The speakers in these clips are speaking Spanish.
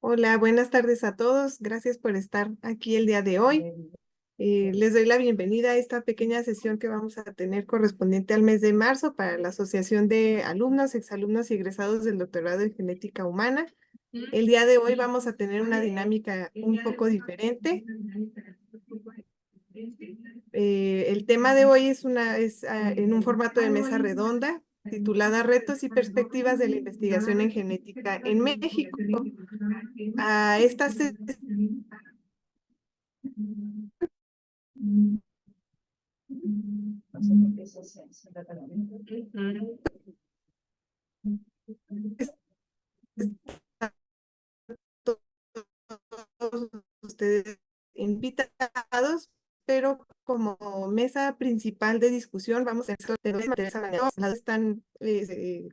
Hola, buenas tardes a todos. Gracias por estar aquí el día de hoy. Les doy la bienvenida a esta pequeña sesión que vamos a tener correspondiente al mes de marzo para la Asociación de Alumnos, Exalumnos y Egresados del Doctorado en Genética Humana. El día de hoy vamos a tener una dinámica un poco diferente. El tema de hoy es en un formato de mesa redonda titulada Retos y Perspectivas de la Investigación en Genética en México. A esta todos ustedes invitados, pero como mesa principal de discusión vamos a tener materias manejados. Están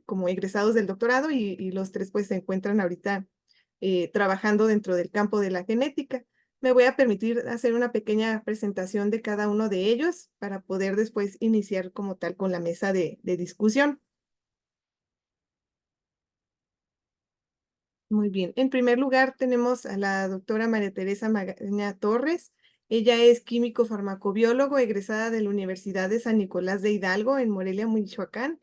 como egresados del doctorado y los tres pues se encuentran ahorita trabajando dentro del campo de la genética. Me voy a permitir hacer una pequeña presentación de cada uno de ellos para poder después iniciar como tal con la mesa de discusión. Muy bien. En primer lugar, tenemos a la doctora María Teresa Magaña Torres. Ella es químico farmacobiólogo egresada de la Universidad de San Nicolás de Hidalgo en Morelia, Michoacán.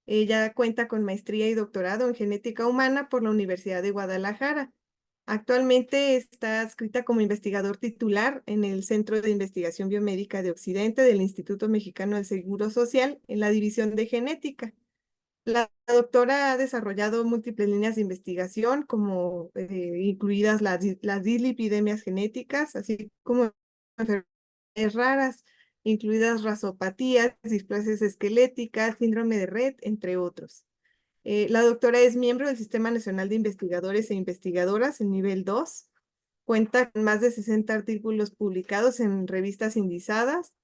Ella cuenta con maestría y doctorado en genética humana por la Universidad de Guadalajara. Actualmente está adscrita como investigador titular en el Centro de Investigación Biomédica de Occidente del Instituto Mexicano del Seguro Social en la División de Genética. La doctora ha desarrollado múltiples líneas de investigación, como incluidas las dislipidemias genéticas, así como enfermedades raras, incluidas rasopatías, displasias esqueléticas, síndrome de Rett, entre otros. La doctora es miembro del Sistema Nacional de Investigadores e Investigadoras en nivel 2. Cuenta con más de 60 artículos publicados en revistas indizadas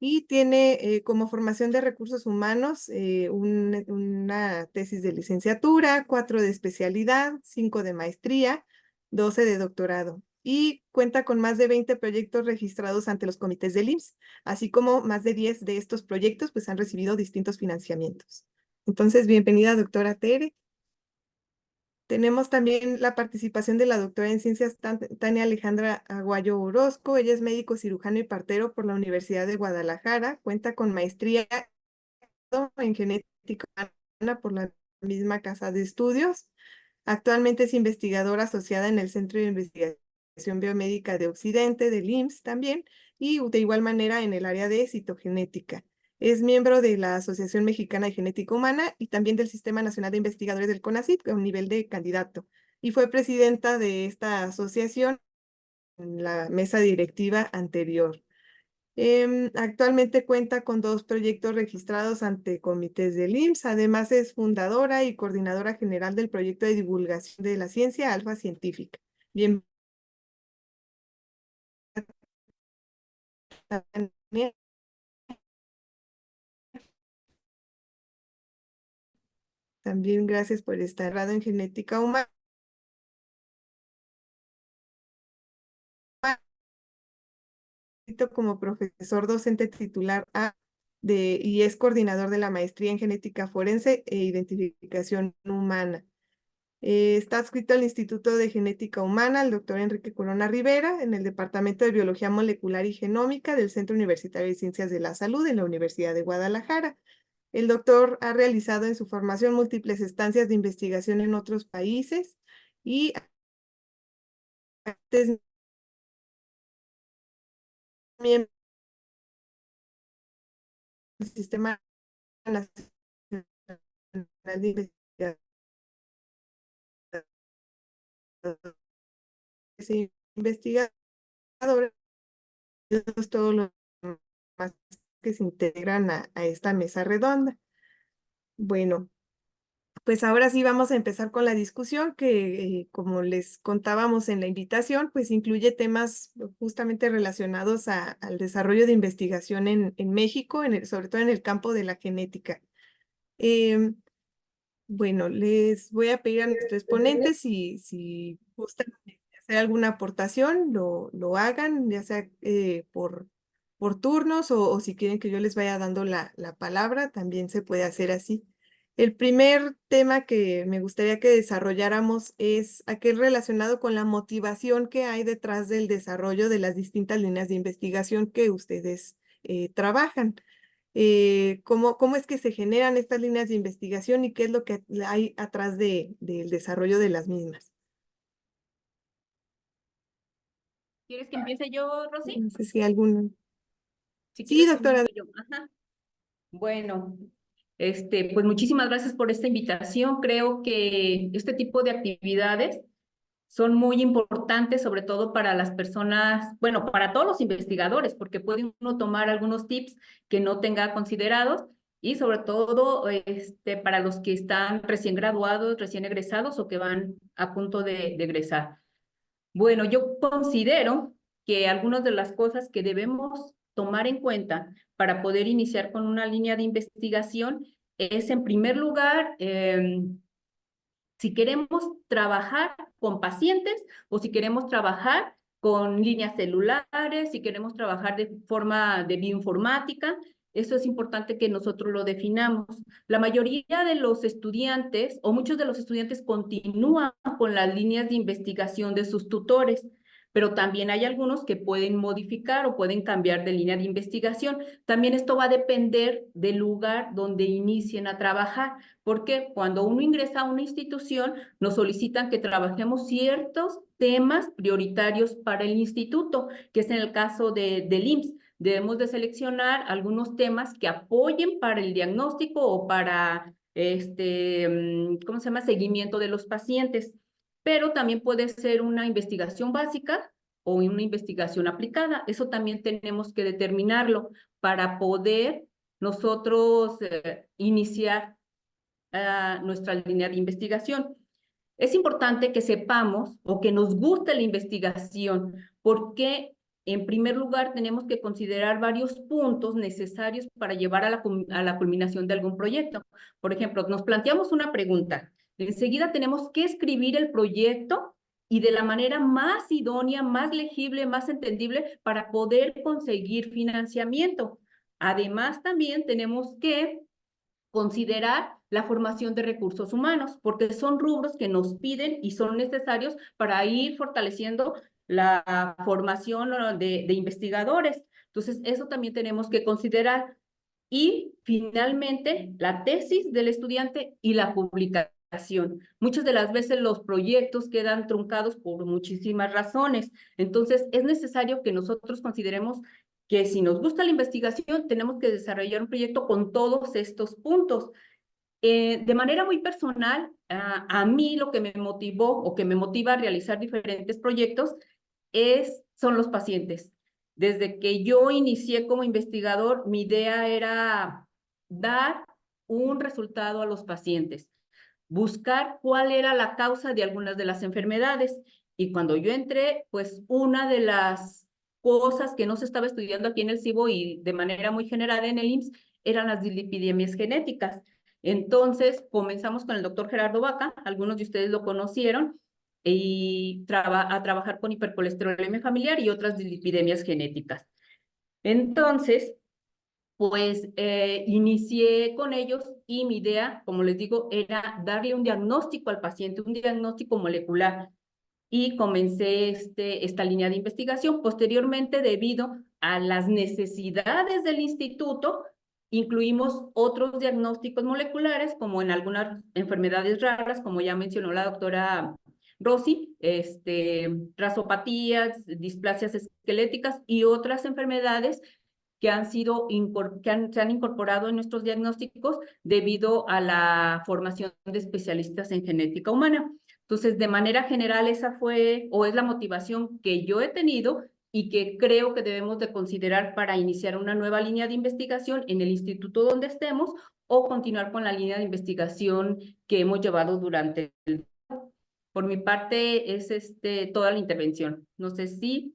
y tiene como formación de recursos humanos una tesis de licenciatura, 4 de especialidad, 5 de maestría, 12 de doctorado. Y cuenta con más de 20 proyectos registrados ante los comités del IMSS, así como más de 10 de estos proyectos pues, han recibido distintos financiamientos. Entonces, bienvenida, doctora Tere. Tenemos también la participación de la doctora en ciencias Tania Alejandra Aguayo Orozco. Ella es médico cirujano y partero por la Universidad de Guadalajara. Cuenta con maestría en genética humana por la misma casa de estudios. Actualmente es investigadora asociada en el Centro de Investigación Biomédica de Occidente, del IMSS también, y de igual manera en el área de citogenética. Es miembro de la Asociación Mexicana de Genética Humana y también del Sistema Nacional de Investigadores del CONACYT, a un nivel de candidato. Y fue presidenta de esta asociación en la mesa directiva anterior. Actualmente cuenta con 2 proyectos registrados ante comités del IMSS. Además, es fundadora y coordinadora general del proyecto de divulgación de la ciencia Alfa Científica. Bien, Tania, también gracias por estar en genética humana como profesor docente titular y es coordinador de la maestría en genética forense e identificación humana. Está adscrito al Instituto de Genética Humana, el doctor Enrique Corona Rivera, en el Departamento de Biología Molecular y Genómica del Centro Universitario de Ciencias de la Salud en la Universidad de Guadalajara. El doctor ha realizado en su formación múltiples estancias de investigación en otros países y es miembro del Sistema Nacional de Investigación investigador todos los demás que se integran a esta mesa redonda. Bueno, pues ahora sí vamos a empezar con la discusión que, como les contábamos en la invitación, pues incluye temas justamente relacionados al desarrollo de investigación en México, sobre todo en el campo de la genética. Em, bueno, les voy a pedir a nuestros ponentes si gustan hacer alguna aportación, lo hagan, ya sea por turnos o si quieren que yo les vaya dando la palabra, también se puede hacer así. El primer tema que me gustaría que desarrolláramos es aquel relacionado con la motivación que hay detrás del desarrollo de las distintas líneas de investigación que ustedes trabajan. ¿Cómo es que se generan estas líneas de investigación y qué es lo que hay atrás del desarrollo de las mismas? ¿Quieres que empiece yo, Rosy? No sé si alguno. Si Sí, quieres, doctora. comienzo yo. Ajá. Bueno, pues muchísimas gracias por esta invitación. Creo que este tipo de actividades son muy importantes, sobre todo para las personas, bueno, para todos los investigadores, porque puede uno tomar algunos tips que no tenga considerados y sobre todo para los que están recién graduados, recién egresados o que van a punto de egresar. Bueno, yo considero que algunas de las cosas que debemos tomar en cuenta para poder iniciar con una línea de investigación es, en primer lugar, si queremos trabajar con pacientes o si queremos trabajar con líneas celulares, si queremos trabajar de forma de bioinformática, eso es importante que nosotros lo definamos. La mayoría de los estudiantes o muchos de los estudiantes continúan con las líneas de investigación de sus tutores, pero también hay algunos que pueden modificar o pueden cambiar de línea de investigación. También esto va a depender del lugar donde inicien a trabajar, porque cuando uno ingresa a una institución, nos solicitan que trabajemos ciertos temas prioritarios para el instituto, que es en el caso del IMSS. Debemos de seleccionar algunos temas que apoyen para el diagnóstico o para ¿cómo se llama? Seguimiento de los pacientes. Pero también puede ser una investigación básica o una investigación aplicada. Eso también tenemos que determinarlo para poder nosotros iniciar nuestra línea de investigación. Es importante que sepamos o que nos guste la investigación, porque en primer lugar tenemos que considerar varios puntos necesarios para llevar a la culminación de algún proyecto. Por ejemplo, nos planteamos una pregunta, enseguida tenemos que escribir el proyecto y de la manera más idónea, más legible, más entendible para poder conseguir financiamiento. Además, también tenemos que considerar la formación de recursos humanos, porque son rubros que nos piden y son necesarios para ir fortaleciendo la formación de investigadores. Entonces, eso también tenemos que considerar. Y finalmente, la tesis del estudiante y la publicación. Muchas de las veces los proyectos quedan truncados por muchísimas razones. Entonces, es necesario que nosotros consideremos que si nos gusta la investigación, tenemos que desarrollar un proyecto con todos estos puntos. De manera muy personal, a mí lo que me motivó o que me motiva a realizar diferentes proyectos son los pacientes. Desde que yo inicié como investigador, mi idea era dar un resultado a los pacientes, buscar cuál era la causa de algunas de las enfermedades. Y cuando yo entré, pues una de las cosas que no se estaba estudiando aquí en el CIBO y de manera muy general en el IMSS eran las dislipidemias genéticas. Entonces comenzamos con el doctor Gerardo Vaca, algunos de ustedes lo conocieron, y a trabajar con hipercolesterolemia familiar y otras dislipidemias genéticas. Entonces, pues inicié con ellos y mi idea, como les digo, era darle un diagnóstico al paciente, un diagnóstico molecular. Y comencé esta línea de investigación. Posteriormente, debido a las necesidades del instituto, incluimos otros diagnósticos moleculares, como en algunas enfermedades raras, como ya mencionó la doctora Rosy, rasopatías, displasias esqueléticas y otras enfermedades que se han incorporado en nuestros diagnósticos debido a la formación de especialistas en genética humana. Entonces, de manera general, esa fue o es la motivación que yo he tenido y que creo que debemos de considerar para iniciar una nueva línea de investigación en el instituto donde estemos o continuar con la línea de investigación que hemos llevado durante el... Por mi parte es toda la intervención. No sé si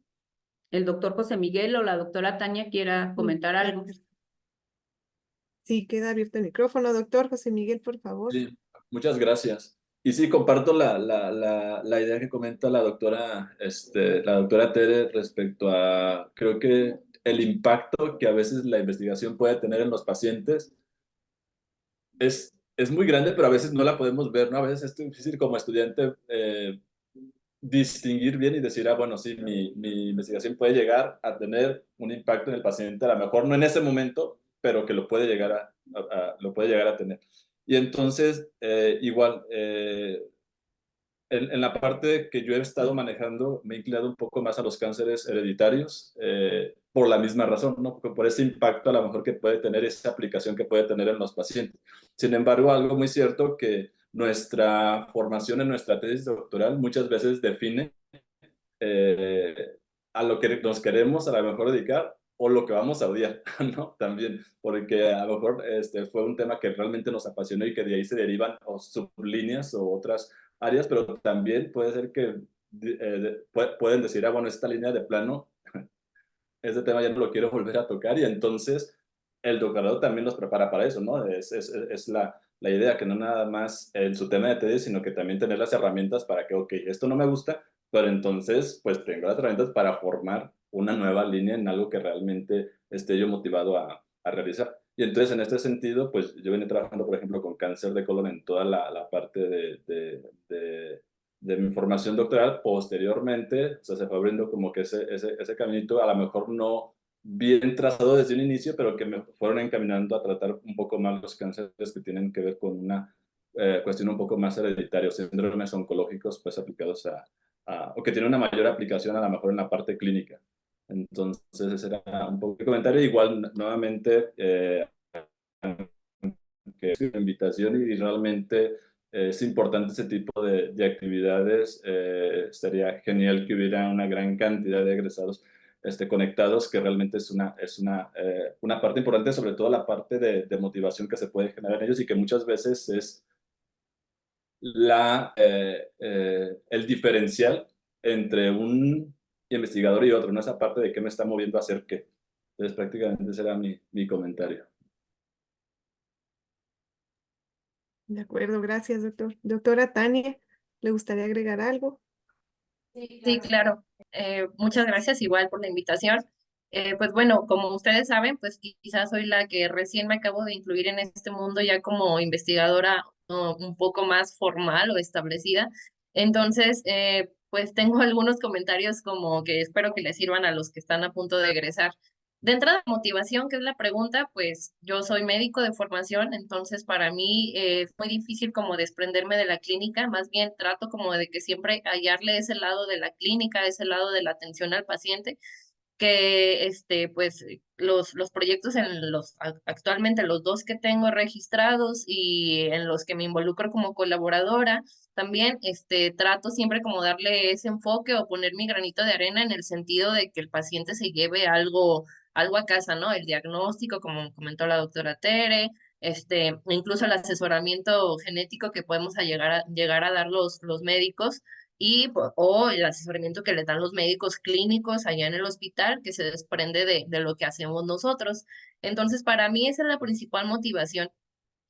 el doctor José Miguel o la doctora Tania quiera comentar algo. Sí, queda abierto el micrófono. Doctor José Miguel, por favor. Sí, muchas gracias. Y sí, comparto la idea que comenta la doctora Tere respecto a, creo que el impacto que a veces la investigación puede tener en los pacientes es muy grande, pero a veces no la podemos ver, ¿no? A veces es difícil como estudiante distinguir bien y decir, ah, bueno, sí, mi investigación puede llegar a tener un impacto en el paciente, a lo mejor no en ese momento, pero que lo puede llegar lo puede llegar a tener. Y entonces, igual, en la parte que yo he estado manejando, me he inclinado un poco más a los cánceres hereditarios, por la misma razón, ¿no? Por ese impacto a lo mejor que puede tener, esa aplicación que puede tener en los pacientes. Sin embargo, algo muy cierto que nuestra formación en nuestra tesis doctoral muchas veces define a lo que nos queremos a lo mejor dedicar o lo que vamos a odiar, ¿no? También, porque a lo mejor fue un tema que realmente nos apasionó y que de ahí se derivan o sublíneas o otras áreas, pero también puede ser que pueden decir, ah, bueno, esta línea de plano, este tema ya no lo quiero volver a tocar y entonces el doctorado también los prepara para eso, ¿no? Es la idea que no nada más en su tema de tesis, sino que también tener las herramientas para que, ok, esto no me gusta, pero entonces pues tengo las herramientas para formar una nueva línea en algo que realmente esté yo motivado a realizar. Y entonces en este sentido, pues yo venía trabajando, por ejemplo, con cáncer de colon en toda la parte de mi formación doctoral. Posteriormente, o sea, se fue abriendo como que ese caminito, a lo mejor no bien trazado desde un inicio, pero que me fueron encaminando a tratar un poco más los cánceres que tienen que ver con una cuestión un poco más hereditaria, síndromes oncológicos pues aplicados o que tienen una mayor aplicación a lo mejor en la parte clínica. Entonces, ese era un poco el comentario. Igual, nuevamente, que es una invitación y realmente es importante ese tipo de actividades. Sería genial que hubiera una gran cantidad de egresados conectados, que realmente es una parte importante, sobre todo la parte de motivación que se puede generar en ellos y que muchas veces es el diferencial entre un investigador y otro, ¿no? Esa parte de qué me está moviendo a hacer qué. Entonces, prácticamente ese era mi comentario. De acuerdo, gracias, doctor. Doctora Tania, ¿le gustaría agregar algo? Sí, claro. Muchas gracias igual por la invitación. Pues bueno, como ustedes saben, pues quizás soy la que recién me acabo de incluir en este mundo ya como investigadora un poco más formal o establecida. Entonces, pues tengo algunos comentarios como que espero que les sirvan a los que están a punto de egresar. De entrada, motivación, que es la pregunta, pues yo soy médico de formación, entonces para mí es muy difícil como desprenderme de la clínica, más bien trato como de que siempre hallarle ese lado de la clínica, ese lado de la atención al paciente, que pues los proyectos actualmente los dos que tengo registrados y en los que me involucro como colaboradora, también trato siempre como darle ese enfoque o poner mi granito de arena en el sentido de que el paciente se lleve algo a casa, ¿no? El diagnóstico, como comentó la doctora Tere, incluso el asesoramiento genético que podemos llegar a dar los médicos o el asesoramiento que le dan los médicos clínicos allá en el hospital que se desprende de lo que hacemos nosotros. Entonces, para mí esa es la principal motivación.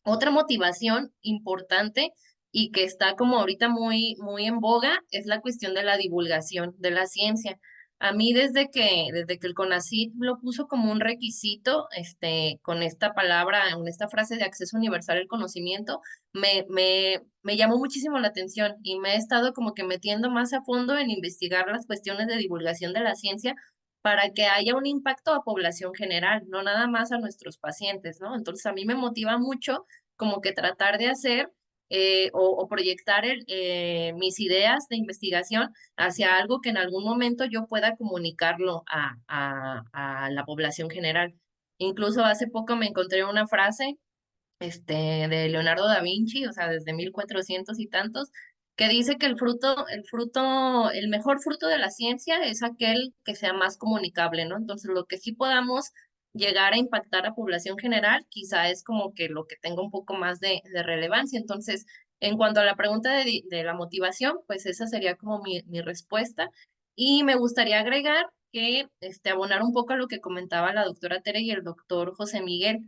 Otra motivación importante y que está como ahorita muy en boga es la cuestión de la divulgación de la ciencia. A mí desde que el CONACYT lo puso como un requisito, con esta palabra, con esta frase de acceso universal al conocimiento, me llamó muchísimo la atención y me he estado como que metiendo más a fondo en investigar las cuestiones de divulgación de la ciencia para que haya un impacto a población general, no nada más a nuestros pacientes, ¿no? Entonces a mí me motiva mucho como que tratar de hacer o proyectar mis ideas de investigación hacia algo que en algún momento yo pueda comunicarlo a la población general. Incluso hace poco me encontré una frase de Leonardo da Vinci, o sea, desde 1400 y tantos, que dice que el mejor fruto de la ciencia es aquel que sea más comunicable, ¿no? Entonces, lo que sí podamos llegar a impactar a población general, quizá es como que lo que tenga un poco más de relevancia. Entonces, en cuanto a la pregunta de la motivación, pues esa sería como mi respuesta. Y me gustaría agregar que, abonar un poco a lo que comentaba la doctora Tere y el doctor José Miguel.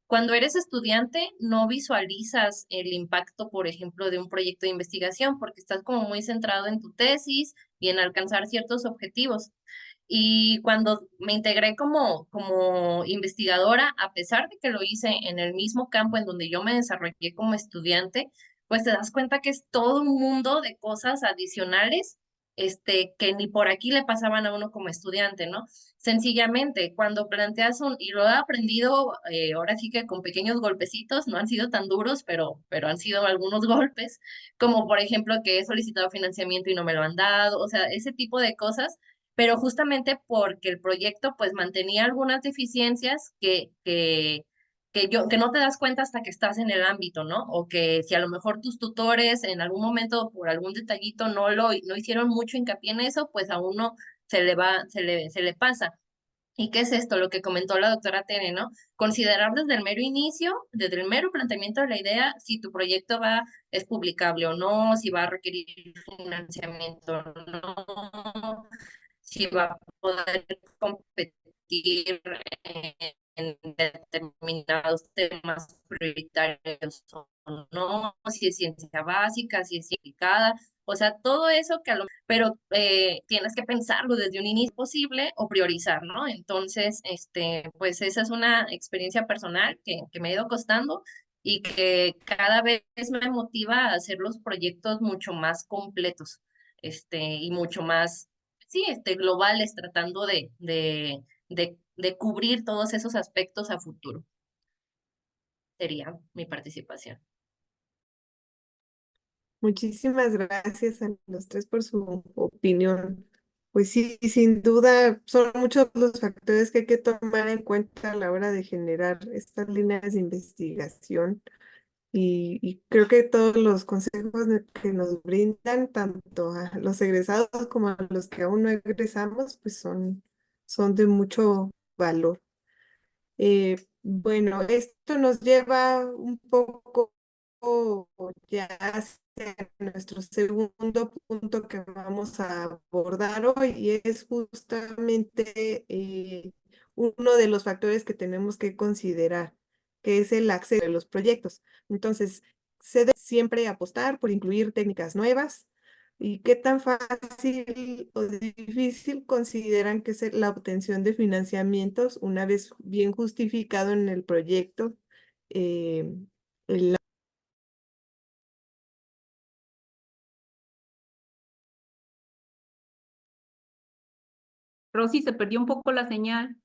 Cuando eres estudiante, no visualizas el impacto, por ejemplo, de un proyecto de investigación, porque estás como muy centrado en tu tesis y en alcanzar ciertos objetivos. Y cuando me integré como investigadora, a pesar de que lo hice en el mismo campo en donde yo me desarrollé como estudiante, pues te das cuenta que es todo un mundo de cosas adicionales, que ni por aquí le pasaban a uno como estudiante, ¿no? Sencillamente, cuando planteas y lo he aprendido, ahora sí que con pequeños golpecitos, no han sido tan duros, pero han sido algunos golpes, como por ejemplo que he solicitado financiamiento y no me lo han dado, o sea, ese tipo de cosas, pero justamente porque el proyecto pues mantenía algunas deficiencias que no te das cuenta hasta que estás en el ámbito, ¿no? O que si a lo mejor tus tutores en algún momento por algún detallito no hicieron mucho hincapié en eso, pues a uno se le pasa. ¿Y qué es esto? Lo que comentó la doctora Tere, ¿no? Considerar desde el mero inicio, desde el mero planteamiento de la idea, si tu proyecto es publicable o no, si va a requerir financiamiento o no, si va a poder competir en determinados temas prioritarios o no, si es ciencia básica, si es aplicada, o sea, todo eso pero tienes que pensarlo desde un inicio posible o priorizar, ¿no? Entonces, pues esa es una experiencia personal que me ha ido costando y que cada vez me motiva a hacer los proyectos mucho más completos, y mucho más, sí, globales, tratando de cubrir todos esos aspectos a futuro. Sería mi participación. Muchísimas gracias a los tres por su opinión. Pues sí, sin duda, son muchos los factores que hay que tomar en cuenta a la hora de generar estas líneas de investigación. Y creo que todos los consejos que nos brindan, tanto a los egresados como a los que aún no egresamos, pues son de mucho valor. Bueno, esto nos lleva un poco ya hacia nuestro segundo punto que vamos a abordar hoy y es justamente uno de los factores que tenemos que considerar, que es el acceso a los proyectos. Entonces, se debe siempre apostar por incluir técnicas nuevas. ¿Y qué tan fácil o difícil consideran que es la obtención de financiamientos una vez bien justificado en el proyecto? eh, el- Rosy, se perdió un poco la señal.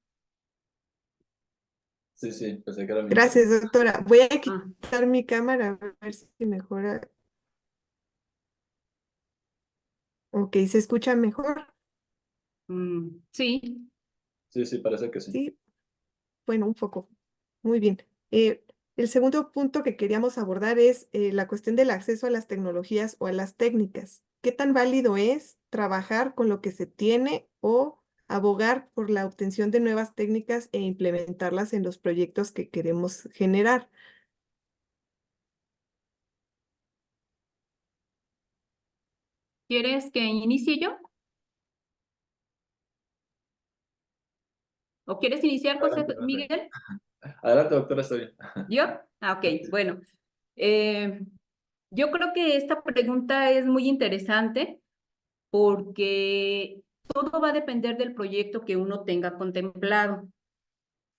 Sí, sí, pensé que era mi internet. Gracias, doctora. Voy a Ah, quitar mi cámara a ver si mejora. Ok, ¿se escucha mejor? sí. Sí, sí, parece que sí. Sí, bueno, un poco. Muy bien. El segundo punto que queríamos abordar es la cuestión del acceso a las tecnologías o a las técnicas. ¿Qué tan válido es trabajar con lo que se tiene o abogar por la obtención de nuevas técnicas e implementarlas en los proyectos que queremos generar? ¿Quieres que inicie yo? ¿O quieres iniciar, José Adelante, adelante. Miguel? Adelante, doctora, está bien. ¿Yo? Ah, ok, bueno. Eh, yo creo que esta pregunta es muy interesante porque todo va a depender del proyecto que uno tenga contemplado,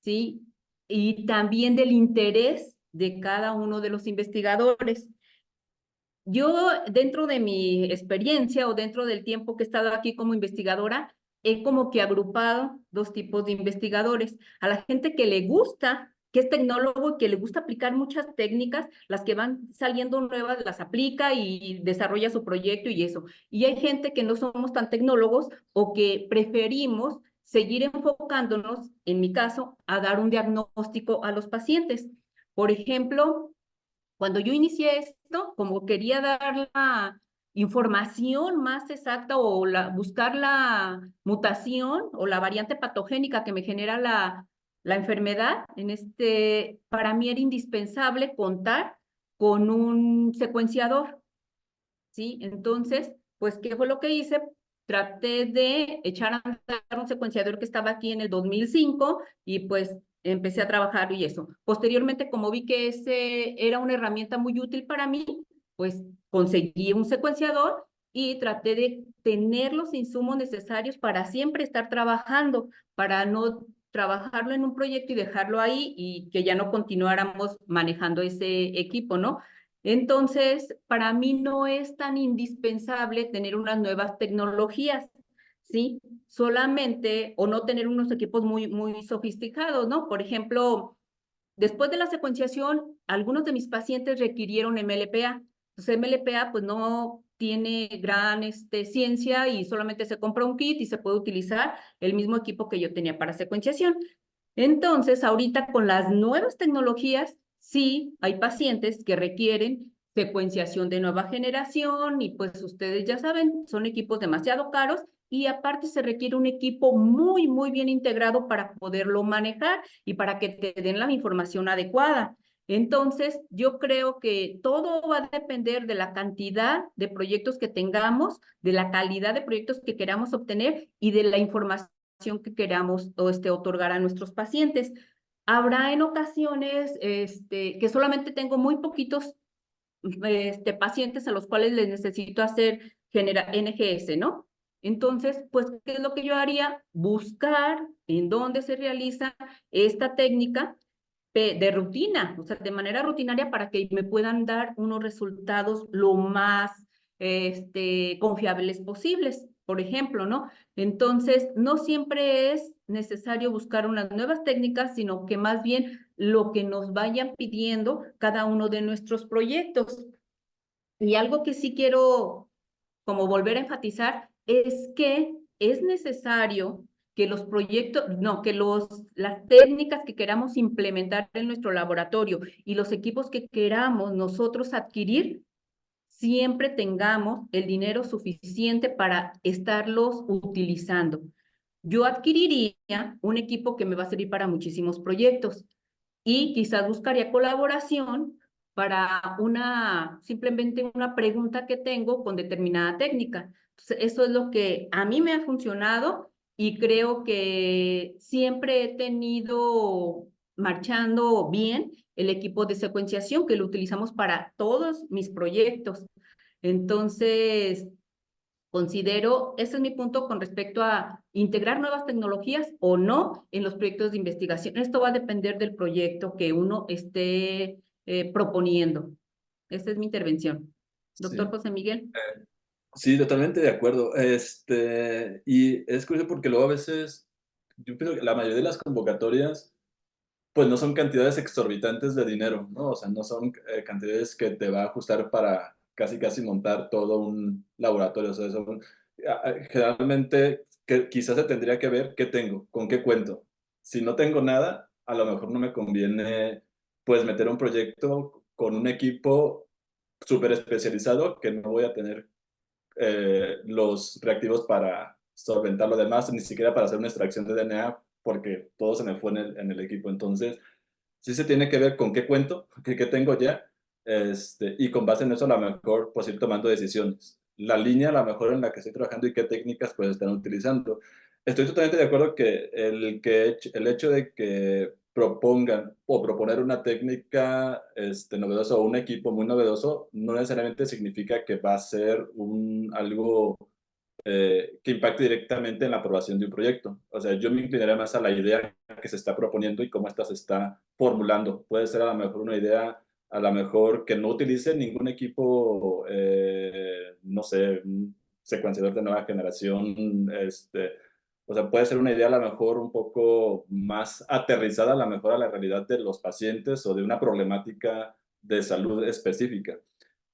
¿sí? Y también del interés de cada uno de los investigadores. Yo, dentro de mi experiencia o dentro del tiempo que he estado aquí como investigadora, he como que agrupado dos tipos de investigadores. A la gente que le gusta, que es tecnólogo y que le gusta aplicar muchas técnicas, las que van saliendo nuevas las aplica y desarrolla su proyecto y eso. Y hay gente que no somos tan tecnólogos o que preferimos seguir enfocándonos, en mi caso, a dar un diagnóstico a los pacientes. Por ejemplo, cuando yo inicié esto, como quería dar información más exacta o buscar la mutación o la variante patogénica que me genera la enfermedad, para mí era indispensable contar con un secuenciador, ¿sí? Entonces, pues, ¿qué fue lo que hice? Traté de echar a andar un secuenciador que estaba aquí en el 2005 y pues empecé a trabajar y eso. Posteriormente, como vi que ese era una herramienta muy útil para mí, pues conseguí un secuenciador y traté de tener los insumos necesarios para siempre estar trabajando, para no trabajarlo en un proyecto y dejarlo ahí y que ya no continuáramos manejando ese equipo, ¿no? Entonces, para mí no es tan indispensable tener unas nuevas tecnologías, ¿sí? Solamente, o no tener unos equipos muy sofisticados, ¿no? Por ejemplo, después de la secuenciación, algunos de mis pacientes requirieron MLPA. Entonces, MLPA, pues no tiene gran ciencia y solamente se compra un kit y se puede utilizar el mismo equipo que yo tenía para secuenciación. Entonces, ahorita con las nuevas tecnologías, sí, hay pacientes que requieren secuenciación de nueva generación y pues ustedes ya saben, son equipos demasiado caros y aparte se requiere un equipo muy bien integrado para poderlo manejar y para que te den la información adecuada. Entonces, yo creo que todo va a depender de la cantidad de proyectos que tengamos, de la calidad de proyectos que queramos obtener y de la información que queramos otorgar a nuestros pacientes. Habrá en ocasiones que solamente tengo muy poquitos pacientes a los cuales les necesito hacer NGS, ¿no? Entonces, pues, ¿qué es lo que yo haría? Buscar en dónde se realiza esta técnica de rutina, o sea, de manera rutinaria para que me puedan dar unos resultados lo más confiables posibles, por ejemplo, ¿no? Entonces, no siempre es necesario buscar unas nuevas técnicas, sino que más bien lo que nos vayan pidiendo cada uno de nuestros proyectos. Y algo que sí quiero como volver a enfatizar es que es necesario que los proyectos, no, que las técnicas que queramos implementar en nuestro laboratorio y los equipos que queramos nosotros adquirir, siempre tengamos el dinero suficiente para estarlos utilizando. Yo adquiriría un equipo que me va a servir para muchísimos proyectos y quizás buscaría colaboración para simplemente una pregunta que tengo con determinada técnica. Entonces, eso es lo que a mí me ha funcionado y creo que siempre he tenido marchando bien el equipo de secuenciación que lo utilizamos para todos mis proyectos. Entonces, considero, ese es mi punto con respecto a integrar nuevas tecnologías o no en los proyectos de investigación. Esto va a depender del proyecto que uno esté proponiendo. Esta es mi intervención. Doctor Sí. José Miguel. Sí, totalmente de acuerdo. Y es curioso porque luego a veces, yo pienso que la mayoría de las convocatorias, pues no son cantidades exorbitantes de dinero, ¿no? O sea, no son cantidades que te va a ajustar para casi montar todo un laboratorio. O sea, generalmente quizás se tendría que ver qué tengo, con qué cuento. Si no tengo nada, a lo mejor no me conviene, pues, meter un proyecto con un equipo súper especializado que no voy a tener los reactivos para solventar lo demás, ni siquiera para hacer una extracción de DNA, porque todo se me fue en el equipo. Entonces, sí se tiene que ver con qué cuento, qué tengo ya, y con base en eso a lo mejor pues ir tomando decisiones. La línea a lo mejor en la que estoy trabajando y qué técnicas pues están utilizando. Estoy totalmente de acuerdo que el hecho de que propongan o proponer una técnica novedosa o un equipo muy novedoso no necesariamente significa que va a ser algo que impacte directamente en la aprobación de un proyecto. O sea, yo me inclinaría más a la idea que se está proponiendo y cómo esta se está formulando. Puede ser a lo mejor una idea, a lo mejor que no utilice ningún equipo, no sé, un secuenciador de nueva generación, o sea, puede ser una idea a lo mejor un poco más aterrizada, a lo mejor a la realidad de los pacientes o de una problemática de salud específica.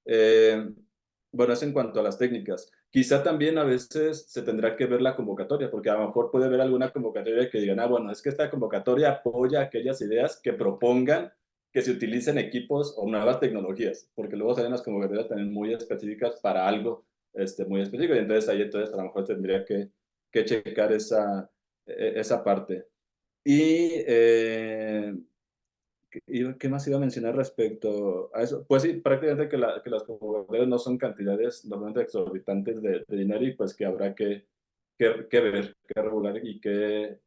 Bueno, eso en cuanto a las técnicas. Quizá también a veces se tendrá que ver la convocatoria, porque a lo mejor puede haber alguna convocatoria que digan, bueno, es que esta convocatoria apoya aquellas ideas que propongan que se utilicen equipos o nuevas tecnologías, porque luego salen las convocatorias también muy específicas para algo muy específico, y entonces ahí entonces a lo mejor tendría que checar esa parte. ¿Qué más iba a mencionar respecto a eso? Pues sí, prácticamente que las convocatorias no son cantidades normalmente exorbitantes de dinero, y pues que habrá que ver, que regular y que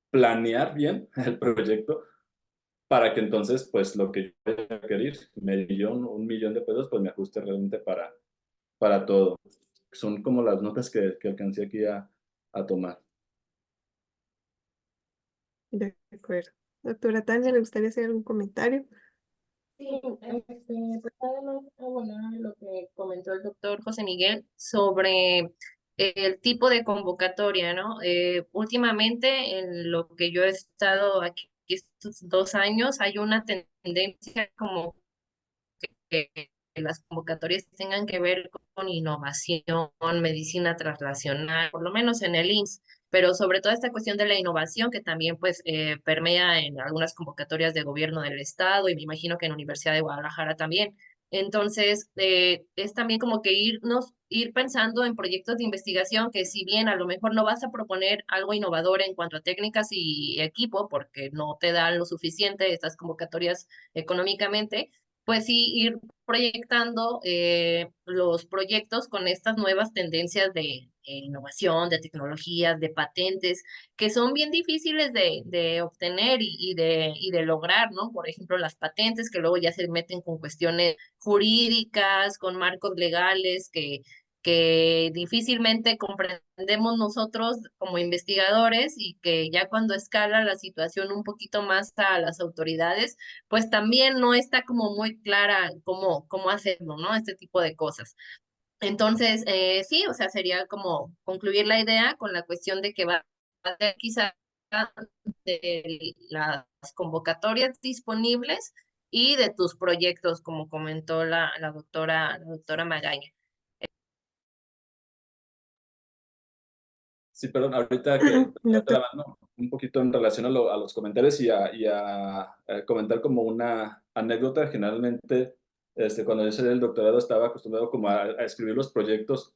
planear bien el proyecto para que entonces pues lo que yo vaya a requerir, un millón de pesos, pues me ajuste realmente para todo. Son como las notas que alcancé aquí a tomar. De acuerdo. Doctora Tania, ¿le gustaría hacer algún comentario? Sí, pues nada más abonar lo que comentó el doctor José Miguel sobre el tipo de convocatoria, ¿no? Últimamente, en lo que yo he estado aquí estos 2 años, hay una tendencia como que las convocatorias tengan que ver con innovación, medicina translacional, por lo menos en el IMSS, pero sobre todo esta cuestión de la innovación que también pues permea en algunas convocatorias de gobierno del estado y me imagino que en Universidad de Guadalajara también. Entonces, es también como que ir pensando en proyectos de investigación que si bien a lo mejor no vas a proponer algo innovador en cuanto a técnicas y equipo, porque no te dan lo suficiente estas convocatorias económicamente, pues sí ir proyectando los proyectos con estas nuevas tendencias de innovación, de tecnologías, de patentes, que son bien difíciles de obtener y de lograr, ¿no? Por ejemplo, las patentes que luego ya se meten con cuestiones jurídicas, con marcos legales que difícilmente comprendemos nosotros como investigadores y que ya cuando escala la situación un poquito más a las autoridades, pues también no está como muy clara cómo hacerlo, ¿no? Este tipo de cosas. Entonces, sí, o sea, sería como concluir la idea con la cuestión de que va a ser quizá de las convocatorias disponibles y de tus proyectos, como comentó la doctora Magaña. Sí, perdón, ahorita que levanté Doctor, la mano, un poquito en relación a los comentarios y a comentar como una anécdota. Generalmente, cuando yo salí del doctorado estaba acostumbrado como a escribir los proyectos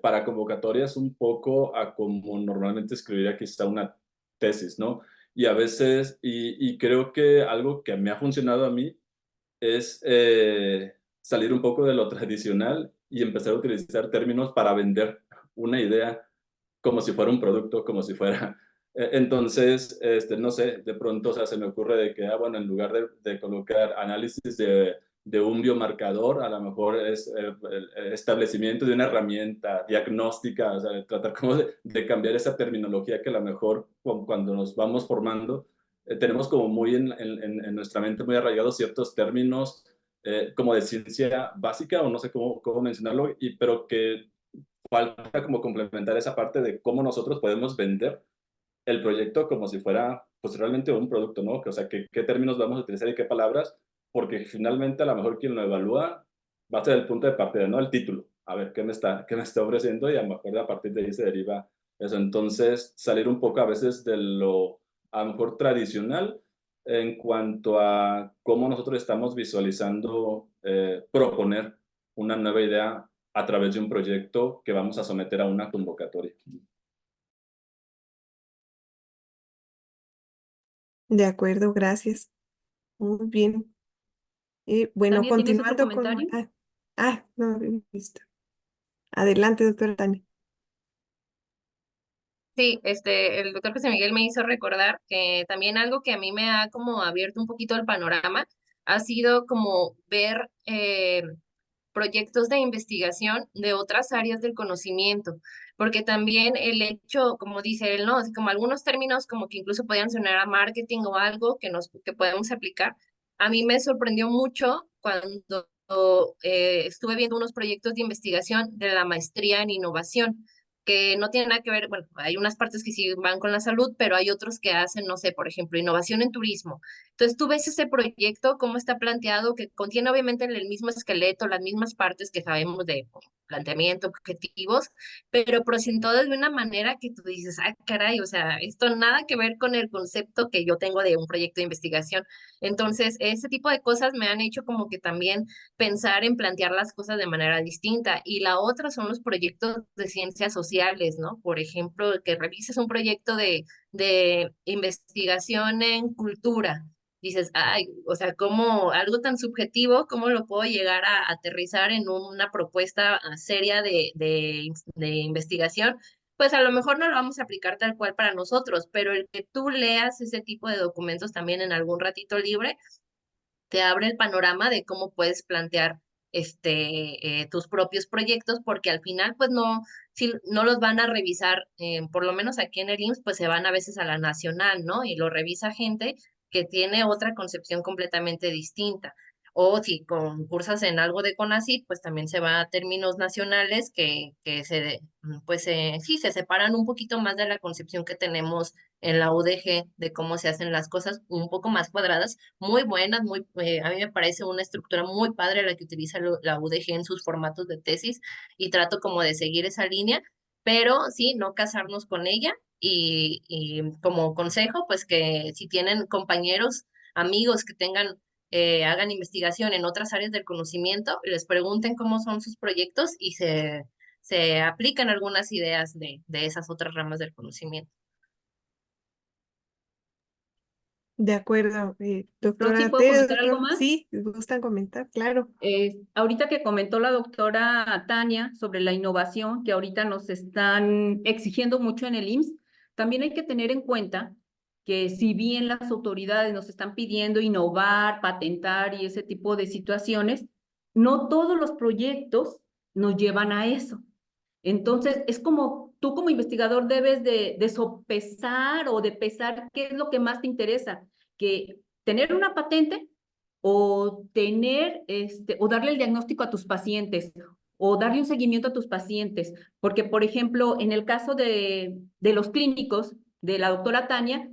para convocatorias un poco a como normalmente escribiría quizá una tesis, ¿no? Y a veces, y creo que algo que me ha funcionado a mí es salir un poco de lo tradicional y empezar a utilizar términos para vender una idea como si fuera un producto, como si fuera... Entonces, no sé, de pronto, o sea, se me ocurre de que, bueno, en lugar de colocar análisis de un biomarcador, a lo mejor es el establecimiento de una herramienta diagnóstica, o sea, tratar como de cambiar esa terminología que a lo mejor cuando nos vamos formando, tenemos como muy en nuestra mente muy arraigados ciertos términos como de ciencia básica, o no sé cómo mencionarlo, pero que falta como complementar esa parte de cómo nosotros podemos vender el proyecto como si fuera pues realmente un producto, ¿no? O sea, qué términos vamos a utilizar y qué palabras, porque finalmente a lo mejor quien lo evalúa va a ser el punto de partida, ¿no? El título. A ver, ¿qué me está ofreciendo? Y a lo mejor a partir de ahí se deriva eso. Entonces, salir un poco a veces de lo a lo mejor tradicional en cuanto a cómo nosotros estamos visualizando proponer una nueva idea a través de un proyecto que vamos a someter a una convocatoria. de acuerdo, gracias. Muy bien. Y bueno, Tania, ¿tienes otro continuando con... comentario? No, listo. Adelante, doctora Tania. Sí, el doctor José Miguel me hizo recordar que también algo que a mí me ha como abierto un poquito el panorama ha sido como ver proyectos de investigación de otras áreas del conocimiento, porque también el hecho, como dice él, ¿no? Así como algunos términos como que incluso podían sonar a marketing o algo que podemos aplicar. A mí me sorprendió mucho cuando estuve viendo unos proyectos de investigación de la maestría en innovación que no tienen nada que ver, bueno, hay unas partes que sí van con la salud, pero hay otros que hacen, no sé, por ejemplo, innovación en turismo. Entonces tú ves ese proyecto, cómo está planteado, que contiene obviamente el mismo esqueleto, las mismas partes que sabemos de planteamiento, objetivos, pero presentado de una manera que tú dices, ah, caray, o sea, esto nada que ver con el concepto que yo tengo de un proyecto de investigación. Entonces, ese tipo de cosas me han hecho como que también pensar en plantear las cosas de manera distinta. Y la otra son los proyectos de ciencias sociales, ¿no? Por ejemplo, que revises un proyecto de investigación en cultura. Dices, ay, o sea, como algo tan subjetivo, ¿cómo lo puedo llegar a aterrizar en una propuesta seria de investigación? Pues a lo mejor no lo vamos a aplicar tal cual para nosotros, pero el que tú leas ese tipo de documentos también en algún ratito libre, te abre el panorama de cómo puedes plantear tus propios proyectos, porque al final, pues no, si no los van a revisar, por lo menos aquí en el IMSS, pues se van a veces a la nacional, ¿no? Y lo revisa gente que tiene otra concepción completamente distinta. O si concursas en algo de CONACYT, pues también se va a términos nacionales sí, se separan un poquito más de la concepción que tenemos en la UDG de cómo se hacen las cosas, un poco más cuadradas, muy buenas, a mí me parece una estructura muy padre la que utiliza la UDG en sus formatos de tesis y trato como de seguir esa línea, pero sí, no casarnos con ella y como consejo, pues que si tienen compañeros, amigos que tengan, hagan investigación en otras áreas del conocimiento, les pregunten cómo son sus proyectos y se aplican algunas ideas de esas otras ramas del conocimiento. De acuerdo, Rosy, doctora ¿puedo Tere, comentar algo doctor, más? sí, ¿me gustan comentar? Claro. Ahorita que comentó la doctora Tania sobre la innovación que ahorita nos están exigiendo mucho en el IMSS, también hay que tener en cuenta que si bien las autoridades nos están pidiendo innovar, patentar y ese tipo de situaciones, no todos los proyectos nos llevan a eso. Entonces, es como tú como investigador debes de sopesar o de pesar qué es lo que más te interesa, que tener una patente o o darle el diagnóstico a tus pacientes, o darle un seguimiento a tus pacientes. Porque, por ejemplo, en el caso de los clínicos, de la doctora Tania,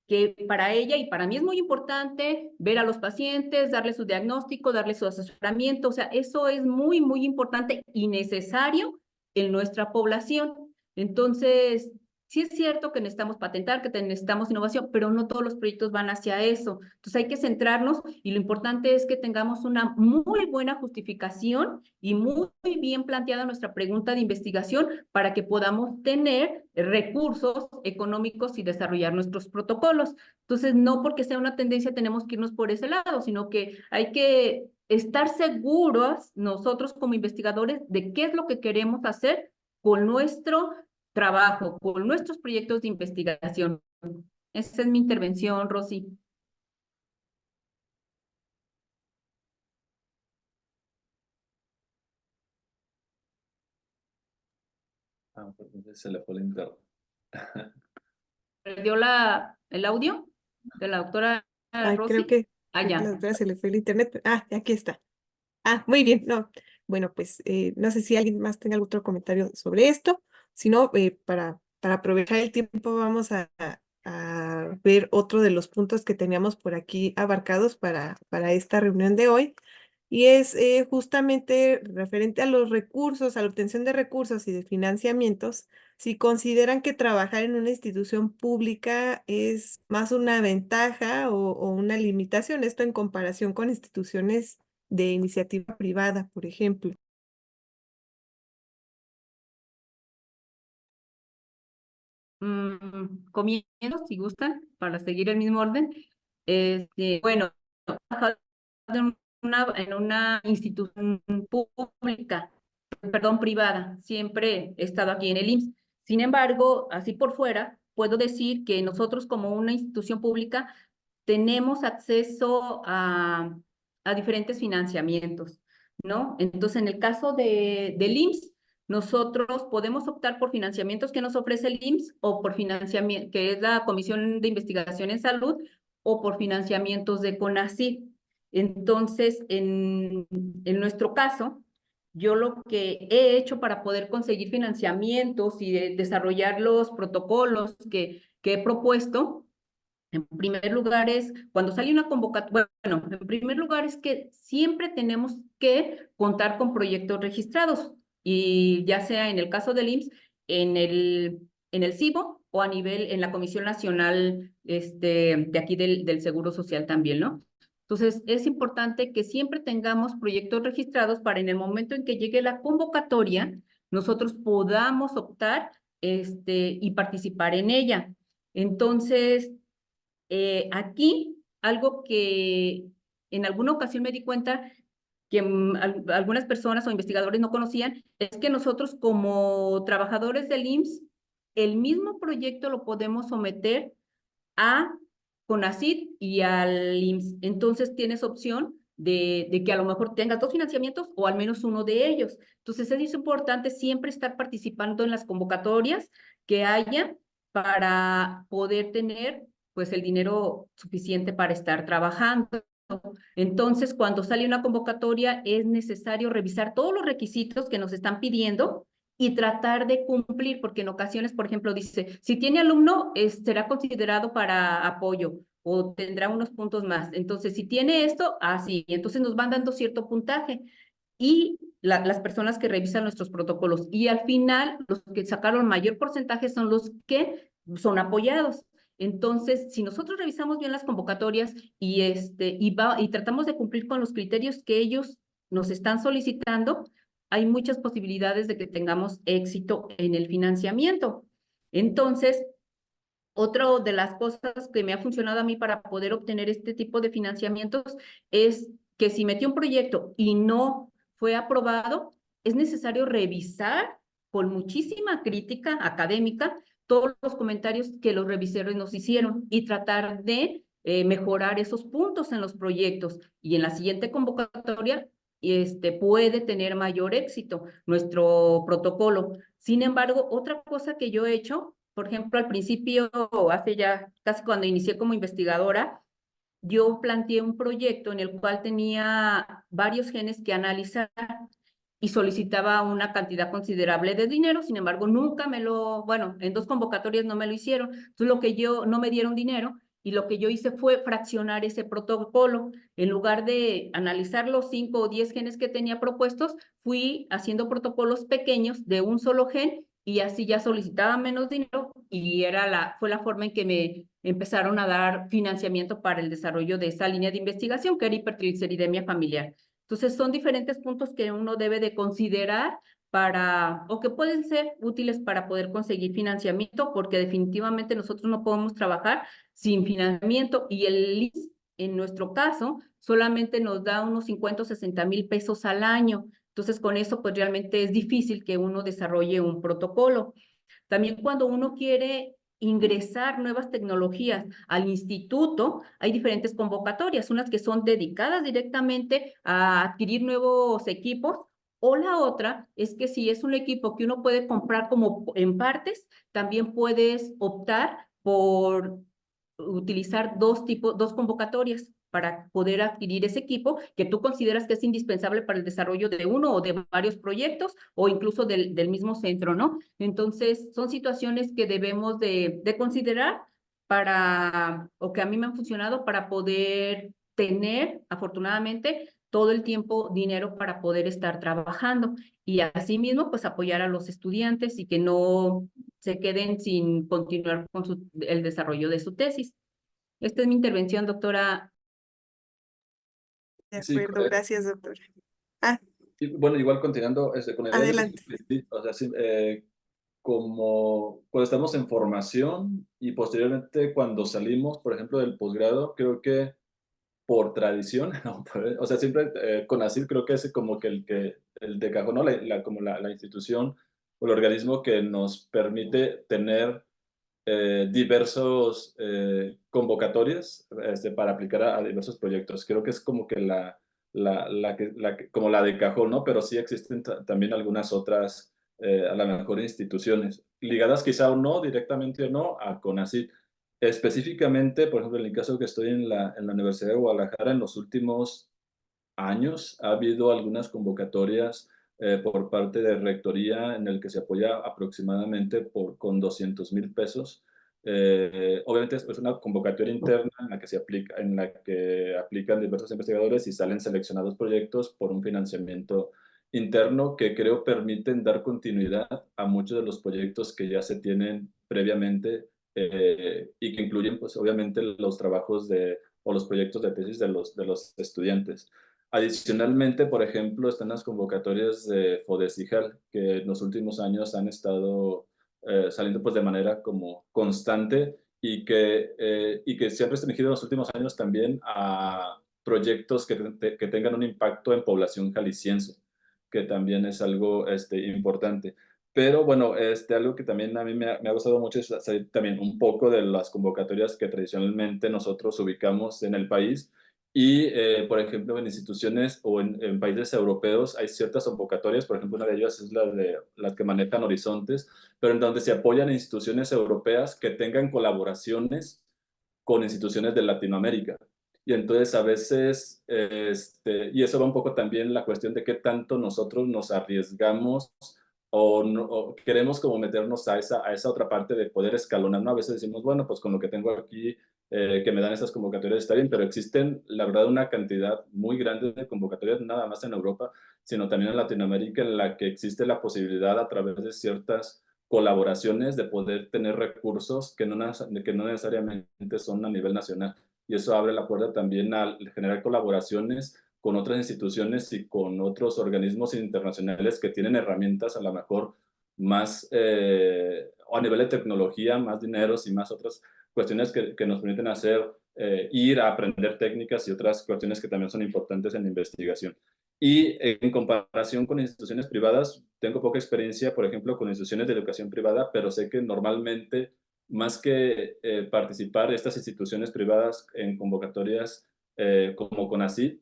que para ella y para mí es muy importante ver a los pacientes, darle su diagnóstico, darle su asesoramiento. O sea, eso es muy, muy importante y necesario en nuestra población. Entonces, sí es cierto que necesitamos patentar, que necesitamos innovación, pero no todos los proyectos van hacia eso. Entonces hay que centrarnos y lo importante es que tengamos una muy buena justificación y muy bien planteada nuestra pregunta de investigación para que podamos tener recursos económicos y desarrollar nuestros protocolos. Entonces, no porque sea una tendencia tenemos que irnos por ese lado, sino que hay que estar seguros nosotros como investigadores de qué es lo que queremos hacer con nuestro trabajo, con nuestros proyectos de investigación. Esa es mi intervención, Rosy. Entonces se le fue el internet. ¿Perdió el audio de la doctora Ay, Rosy? creo que Ya. la doctora se le fue el internet. Aquí está. Muy bien. No, bueno, pues no sé si alguien más tenga algún otro comentario sobre esto. Si no, para aprovechar el tiempo, vamos a ver otro de los puntos que teníamos por aquí abarcados para esta reunión de hoy. Y es justamente referente a los recursos, a la obtención de recursos y de financiamientos. Si consideran que trabajar en una institución pública es más una ventaja o una limitación, esto en comparación con instituciones de iniciativa privada, por ejemplo. Comiendo, si gustan, para seguir el mismo orden. Bueno, he trabajado en una institución pública, perdón, privada. Siempre he estado aquí en el IMSS. Sin embargo, así por fuera, puedo decir que nosotros como una institución pública tenemos acceso a diferentes financiamientos, ¿no? Entonces, en el caso del IMSS, nosotros podemos optar por financiamientos que nos ofrece el IMSS o por financiamiento, que es la Comisión de Investigación en Salud, o por financiamientos de CONACYT. Entonces, en nuestro caso, yo lo que he hecho para poder conseguir financiamientos y desarrollar los protocolos que he propuesto, en primer lugar es, cuando sale una convocatoria, bueno, en primer lugar es que siempre tenemos que contar con proyectos registrados, y ya sea en el caso del IMSS, en el CIBO o a nivel en la Comisión Nacional de aquí del Seguro Social también, ¿no? Entonces, es importante que siempre tengamos proyectos registrados para en el momento en que llegue la convocatoria, nosotros podamos optar y participar en ella. Entonces, aquí, algo que en alguna ocasión me di cuenta que algunas personas o investigadores no conocían, es que nosotros como trabajadores del IMSS, el mismo proyecto lo podemos someter a CONACYT y al IMSS. Entonces tienes opción de que a lo mejor tengas dos financiamientos o al menos uno de ellos. Entonces es importante siempre estar participando en las convocatorias que haya para poder tener pues el dinero suficiente para estar trabajando. Entonces, cuando sale una convocatoria, es necesario revisar todos los requisitos que nos están pidiendo y tratar de cumplir, porque en ocasiones, por ejemplo, dice, si tiene alumno, será considerado para apoyo o tendrá unos puntos más. Entonces, si tiene esto, así, entonces nos van dando cierto puntaje. Y las personas que revisan nuestros protocolos. Y al final, los que sacaron mayor porcentaje son los que son apoyados. Entonces, si nosotros revisamos bien las convocatorias y tratamos de cumplir con los criterios que ellos nos están solicitando, hay muchas posibilidades de que tengamos éxito en el financiamiento. Entonces, otra de las cosas que me ha funcionado a mí para poder obtener este tipo de financiamientos es que si metí un proyecto y no fue aprobado, es necesario revisar con muchísima crítica académica todos los comentarios que los revisores nos hicieron y tratar de mejorar esos puntos en los proyectos. Y en la siguiente convocatoria puede tener mayor éxito nuestro protocolo. Sin embargo, otra cosa que yo he hecho, por ejemplo, al principio, hace ya casi cuando inicié como investigadora, yo planteé un proyecto en el cual tenía varios genes que analizar y solicitaba una cantidad considerable de dinero. Sin embargo, nunca bueno, en 2 convocatorias no me lo hicieron. Entonces, no me dieron dinero, y lo que yo hice fue fraccionar ese protocolo. En lugar de analizar los 5 o 10 genes que tenía propuestos, fui haciendo protocolos pequeños de un solo gen, y así ya solicitaba menos dinero, y fue la forma en que me empezaron a dar financiamiento para el desarrollo de esa línea de investigación, que era hipertrigliceridemia familiar. Entonces, son diferentes puntos que uno debe de considerar o que pueden ser útiles para poder conseguir financiamiento, porque definitivamente nosotros no podemos trabajar sin financiamiento, y el IMSS, en nuestro caso, solamente nos da unos 50 o 60 mil pesos al año. Entonces, con eso, pues realmente es difícil que uno desarrolle un protocolo. También cuando uno quiere ingresar nuevas tecnologías al instituto, hay diferentes convocatorias, unas que son dedicadas directamente a adquirir nuevos equipos, o la otra es que si es un equipo que uno puede comprar como en partes, también puedes optar por utilizar dos convocatorias para poder adquirir ese equipo que tú consideras que es indispensable para el desarrollo de uno o de varios proyectos, o incluso del mismo centro, ¿no? Entonces, son situaciones que debemos de considerar o que a mí me han funcionado para poder tener, afortunadamente, todo el tiempo dinero para poder estar trabajando, y asimismo, pues apoyar a los estudiantes y que no se queden sin continuar con el desarrollo de su tesis. Esta es mi intervención, doctora. De Sí, acuerdo, gracias, doctora. Ah, y bueno, igual continuando con el adelante. sí, o sea, sí, como cuando estamos en formación y posteriormente cuando salimos, por ejemplo, del posgrado, creo que por tradición, o sea, siempre CONACYT creo que es como que el de cajón, ¿no? Como la institución o el organismo que nos permite tener diversos convocatorias para aplicar a diversos proyectos. Creo que es como que como la de cajón, ¿no? Pero sí existen también algunas otras, a lo mejor instituciones, ligadas quizá o no, directamente o no, a CONACYT. Específicamente, por ejemplo, en el caso que estoy en la Universidad de Guadalajara, en los últimos años ha habido algunas convocatorias por parte de Rectoría, en el que se apoya aproximadamente con 200,000 pesos. Obviamente es una convocatoria interna en la que aplican diversos investigadores y salen seleccionados proyectos por un financiamiento interno que creo permiten dar continuidad a muchos de los proyectos que ya se tienen previamente, y que incluyen, pues, obviamente los trabajos o los proyectos de tesis de los estudiantes. Adicionalmente, por ejemplo, están las convocatorias de FODESIJAL, que en los últimos años han estado saliendo, pues, de manera como constante, y que se han restringido en los últimos años también a proyectos que tengan un impacto en población jalisciense, que también es algo importante. Pero bueno, algo que también a mí me ha gustado mucho es saber también un poco de las convocatorias que tradicionalmente nosotros ubicamos en el país. Y, por ejemplo, en instituciones o en países europeos hay ciertas convocatorias, por ejemplo, una de ellas es la de las que manejan Horizontes, pero en donde se apoyan instituciones europeas que tengan colaboraciones con instituciones de Latinoamérica. Y entonces a veces, y eso va un poco también la cuestión de qué tanto nosotros nos arriesgamos o queremos como meternos a esa otra parte de poder escalonar, ¿no? A veces decimos, bueno, pues con lo que tengo aquí, que me dan esas convocatorias está bien, pero existen, la verdad, una cantidad muy grande de convocatorias, nada más en Europa, sino también en Latinoamérica, en la que existe la posibilidad a través de ciertas colaboraciones de poder tener recursos que no necesariamente son a nivel nacional. Y eso abre la puerta también a generar colaboraciones con otras instituciones y con otros organismos internacionales que tienen herramientas a lo mejor más, o a nivel de tecnología, más dineros y más otras cuestiones que nos permiten ir a aprender técnicas y otras cuestiones que también son importantes en la investigación. Y en comparación con instituciones privadas, tengo poca experiencia, por ejemplo, con instituciones de educación privada, pero sé que normalmente, más que participar estas instituciones privadas en convocatorias como CONACYT,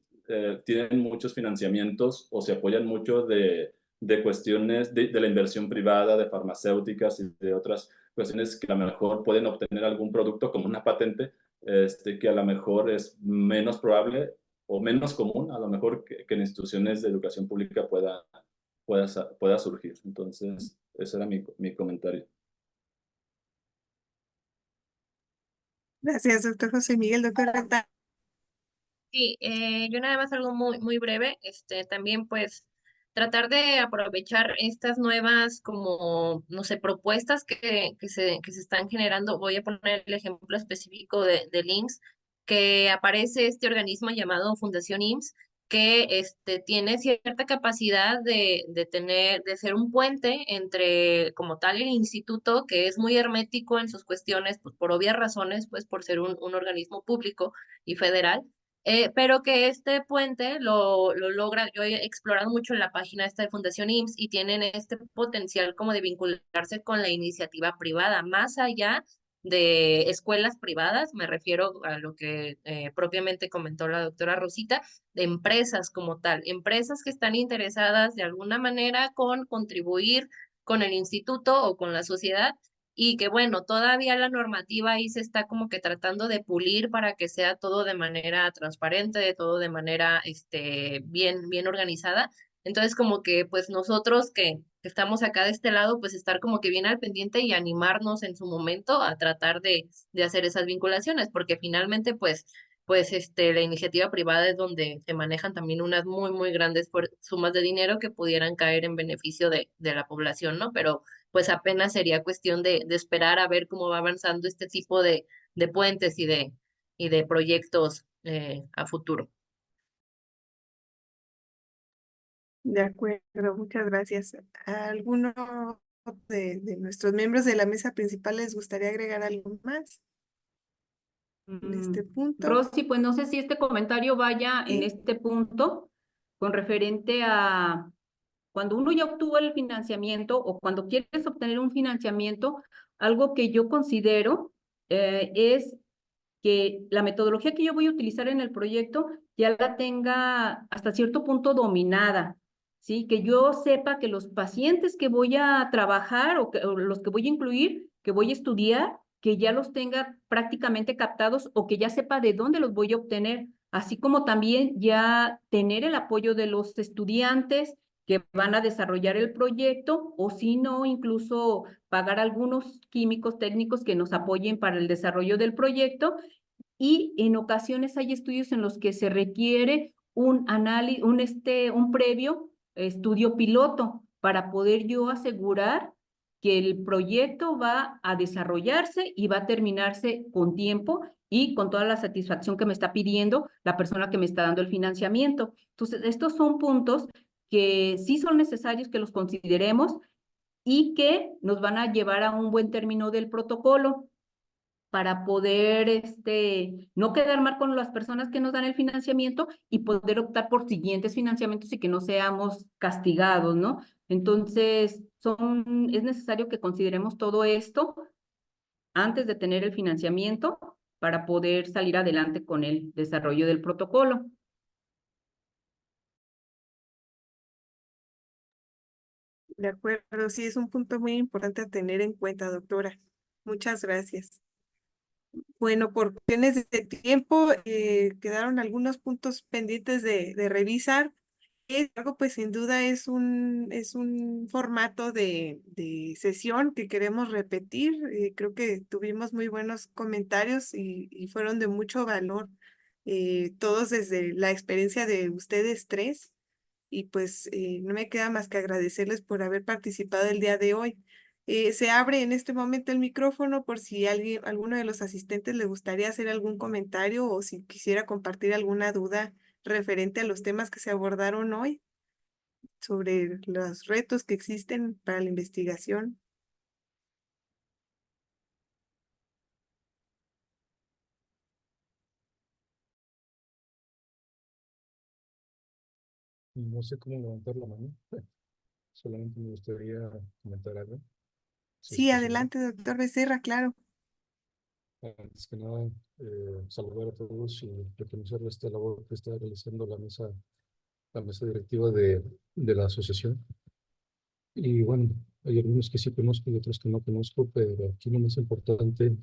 tienen muchos financiamientos o se apoyan mucho de cuestiones de la inversión privada, de farmacéuticas y de otras cuestiones que a lo mejor pueden obtener algún producto como una patente, que a lo mejor es menos probable o menos común, a lo mejor que en instituciones de educación pública pueda surgir. Entonces, ese era mi comentario. Gracias, doctor José Miguel. Doctor Reta. Sí, yo nada más algo muy breve, también pues tratar de aprovechar estas nuevas como, no sé, propuestas que se están generando. Voy a poner el ejemplo específico del IMSS, que aparece este organismo llamado Fundación IMSS, que tiene cierta capacidad de ser un puente entre como tal el instituto, que es muy hermético en sus cuestiones, pues por obvias razones, pues por ser un organismo público y federal, pero que este puente lo logra. Yo he explorado mucho en la página esta de Fundación IMSS y tienen este potencial como de vincularse con la iniciativa privada, más allá de escuelas privadas, me refiero a lo que propiamente comentó la doctora Rosita, de empresas como tal, empresas que están interesadas de alguna manera con contribuir con el instituto o con la sociedad, y que bueno, todavía la normativa ahí se está como que tratando de pulir para que sea todo de manera transparente, todo de manera bien organizada. Entonces como que pues nosotros que estamos acá de este lado, pues estar como que bien al pendiente y animarnos en su momento a tratar de hacer esas vinculaciones, porque finalmente pues la iniciativa privada es donde se manejan también unas muy grandes sumas de dinero que pudieran caer en beneficio de la población, ¿no? Pero pues apenas sería cuestión de esperar a ver cómo va avanzando este tipo de puentes y de proyectos a futuro. De acuerdo, muchas gracias. ¿A alguno de nuestros miembros de la mesa principal les gustaría agregar algo más en este punto? Rosy, pues no sé si este comentario vaya en Sí. este punto con referente a cuando uno ya obtuvo el financiamiento o cuando quieres obtener un financiamiento, algo que yo considero es que la metodología que yo voy a utilizar en el proyecto ya la tenga hasta cierto punto dominada, ¿sí? Que yo sepa que los pacientes que voy a trabajar o los que voy a incluir, que voy a estudiar, que ya los tenga prácticamente captados o que ya sepa de dónde los voy a obtener, así como también ya tener el apoyo de los estudiantes que van a desarrollar el proyecto, o si no, incluso pagar algunos químicos técnicos que nos apoyen para el desarrollo del proyecto. Y en ocasiones hay estudios en los que se requiere un análisis, un previo estudio piloto para poder yo asegurar que el proyecto va a desarrollarse y va a terminarse con tiempo y con toda la satisfacción que me está pidiendo la persona que me está dando el financiamiento. Entonces, estos son puntos que sí son necesarios que los consideremos y que nos van a llevar a un buen término del protocolo para poder no quedar mal con las personas que nos dan el financiamiento y poder optar por siguientes financiamientos y que no seamos castigados, ¿no? Entonces, es necesario que consideremos todo esto antes de tener el financiamiento para poder salir adelante con el desarrollo del protocolo. De acuerdo, sí, es un punto muy importante a tener en cuenta, doctora. Muchas gracias. Bueno, por cuestiones de tiempo, quedaron algunos puntos pendientes de revisar. Algo, pues sin duda es un formato de sesión que queremos repetir. Creo que tuvimos muy buenos comentarios y fueron de mucho valor, todos desde la experiencia de ustedes tres. Y pues no me queda más que agradecerles por haber participado el día de hoy. Se abre en este momento el micrófono por si alguno de los asistentes le gustaría hacer algún comentario o si quisiera compartir alguna duda referente a los temas que se abordaron hoy sobre los retos que existen para la investigación. No sé cómo levantar la mano. Solamente me gustaría comentar algo, si es Sí, posible. adelante, doctor Becerra, claro. Antes que nada, saludar a todos y reconocer esta labor que está realizando la mesa directiva de la asociación. Y bueno, hay algunos que sí conozco y otros que no conozco, pero aquí lo más importante,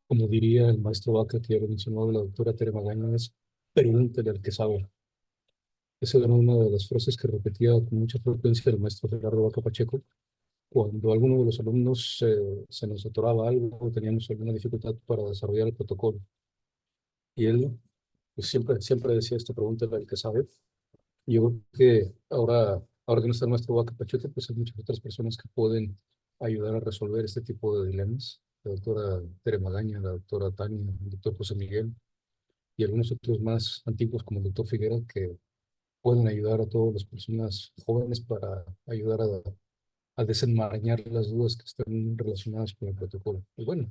como diría el maestro Vaca, que ya lo mencionó la doctora Tere Magaña, es pregúntale al que sabe. Esa era una de las frases que repetía con mucha frecuencia el maestro Gerardo Vaca Pacheco. Cuando alguno de los alumnos se nos atoraba algo o teníamos alguna dificultad para desarrollar el protocolo. Y él pues, siempre decía esta pregunta, el que sabe. Y yo creo que ahora que no está el maestro Vaca Pacheco, pues hay muchas otras personas que pueden ayudar a resolver este tipo de dilemas. La doctora Tere Magaña, la doctora Tania, el doctor José Miguel y algunos otros más antiguos como el doctor Figuera que pueden ayudar a todas las personas jóvenes para ayudar a desenmarañar las dudas que están relacionadas con el protocolo. Y bueno,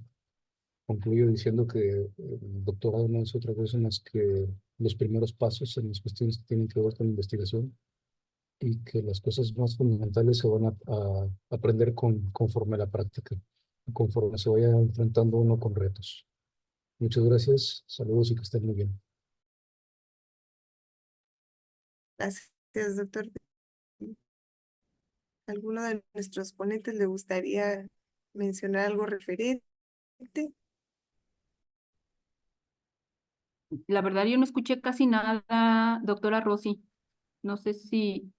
concluyo diciendo que el doctorado no es otra cosa más que los primeros pasos en las cuestiones que tienen que ver con la investigación y que las cosas más fundamentales se van a aprender conforme a la práctica, conforme se vaya enfrentando uno con retos. Muchas gracias, saludos y que estén muy bien. Gracias, doctor. ¿Alguno de nuestros ponentes le gustaría mencionar algo referente? La verdad, yo no escuché casi nada, doctora Rosy. No sé si,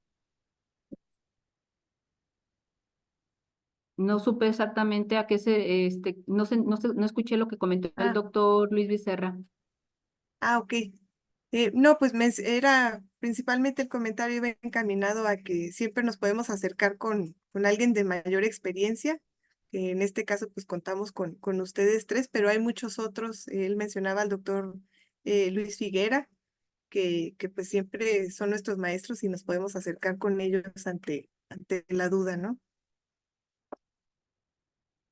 no supe exactamente a qué no escuché lo que comentó el Ah, doctor Luis Becerra. ok. No, pues era principalmente el comentario iba encaminado a que siempre nos podemos acercar con alguien de mayor experiencia. En este caso, pues contamos con ustedes tres, pero hay muchos otros. Él mencionaba al doctor Luis Figuera, que pues siempre son nuestros maestros y nos podemos acercar con ellos ante la duda, ¿no?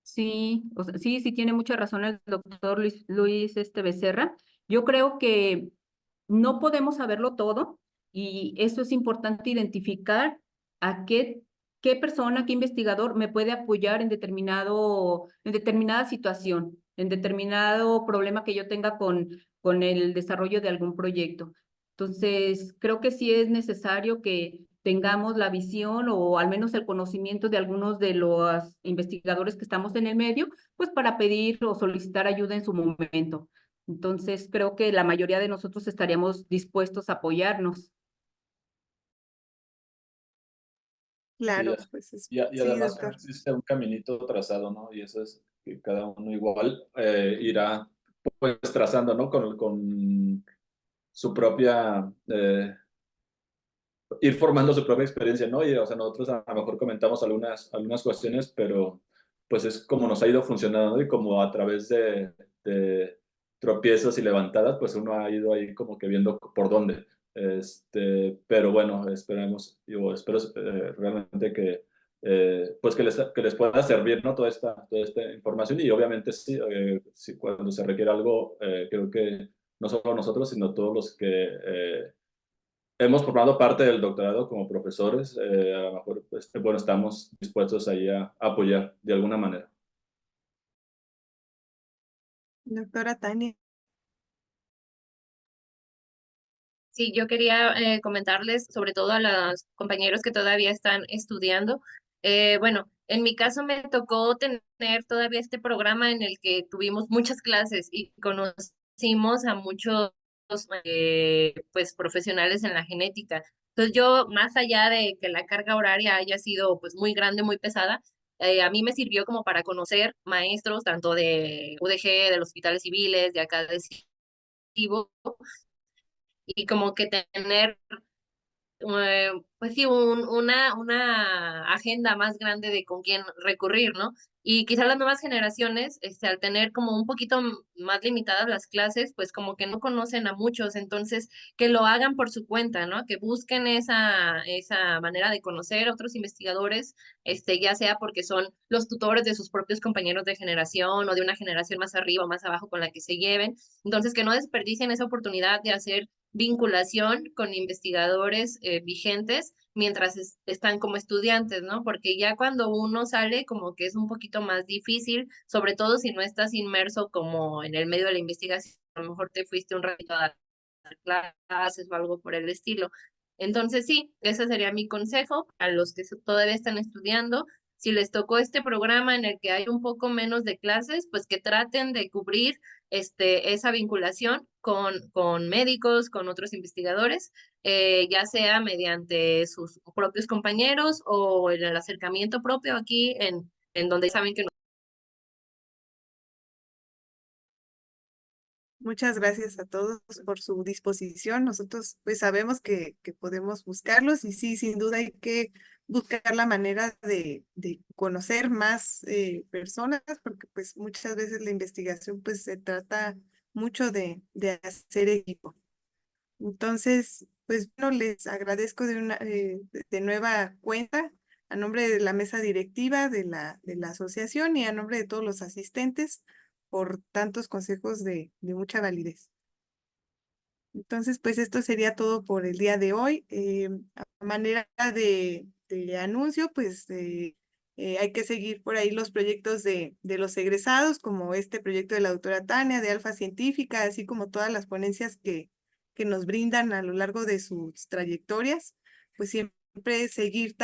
Sí, o sea, sí tiene mucha razón el doctor Luis Becerra. Yo creo que no podemos saberlo todo y eso es importante identificar a qué persona, qué investigador me puede apoyar en determinada situación, en determinado problema que yo tenga con el desarrollo de algún proyecto. Entonces, creo que sí es necesario que tengamos la visión o al menos el conocimiento de algunos de los investigadores que estamos en el medio, pues para pedir o solicitar ayuda en su momento. Entonces, creo que la mayoría de nosotros estaríamos dispuestos a apoyarnos. Claro, Sí, pues y sí, además doctor. existe un caminito trazado, ¿no? Y eso es que cada uno igual irá pues trazando, ¿no? Con su propia, ir formando su propia experiencia, ¿no? Y, o sea, nosotros a lo mejor comentamos algunas cuestiones, pero pues es como nos ha ido funcionando, ¿no? Y como a través de tropiezos y levantadas, pues uno ha ido ahí como que viendo por dónde. Pero bueno, esperemos, yo espero realmente que, pues que les pueda servir, ¿no? Toda esta información y obviamente sí, cuando se requiere algo, creo que no solo nosotros, sino todos los que hemos formado parte del doctorado como profesores, a lo mejor, pues, bueno, estamos dispuestos ahí a apoyar de alguna manera. Doctora Tania. Sí, yo quería comentarles, sobre todo a los compañeros que todavía están estudiando. Bueno, en mi caso me tocó tener todavía este programa en el que tuvimos muchas clases y conocimos a muchos pues profesionales en la genética. Entonces yo, más allá de que la carga horaria haya sido pues muy grande, muy pesada, a mí me sirvió como para conocer maestros tanto de UDG, de los hospitales civiles, de acá de Cibo, y como que tener pues sí, una agenda más grande de con quién recurrir, ¿no? Y quizás las nuevas generaciones, al tener como un poquito más limitadas las clases, pues como que no conocen a muchos, entonces que lo hagan por su cuenta, ¿no? Que busquen esa manera de conocer a otros investigadores, ya sea porque son los tutores de sus propios compañeros de generación o de una generación más arriba o más abajo con la que se lleven, entonces que no desperdicien esa oportunidad de hacer vinculación con investigadores vigentes mientras están como estudiantes, ¿no? Porque ya cuando uno sale como que es un poquito más difícil, sobre todo si no estás inmerso como en el medio de la investigación, a lo mejor te fuiste un ratito a dar clases o algo por el estilo. Entonces sí, ese sería mi consejo a los que todavía están estudiando. Si les tocó este programa en el que hay un poco menos de clases, pues que traten de cubrir esa vinculación con médicos, con otros investigadores, ya sea mediante sus propios compañeros o en el acercamiento propio aquí en donde saben que no. Muchas gracias a todos por su disposición. Nosotros pues sabemos que podemos buscarlos y sí, sin duda hay que buscar la manera de conocer más personas porque pues muchas veces la investigación pues se trata mucho de hacer equipo. Entonces, pues bueno, les agradezco de nueva cuenta a nombre de la mesa directiva de la asociación y a nombre de todos los asistentes por tantos consejos de mucha validez. Entonces, pues esto sería todo por el día de hoy. A manera de anuncio, pues hay que seguir por ahí los proyectos de los egresados, como este proyecto de la doctora Tania, de Alfa Científica, así como todas las ponencias que nos brindan a lo largo de sus trayectorias, pues siempre seguir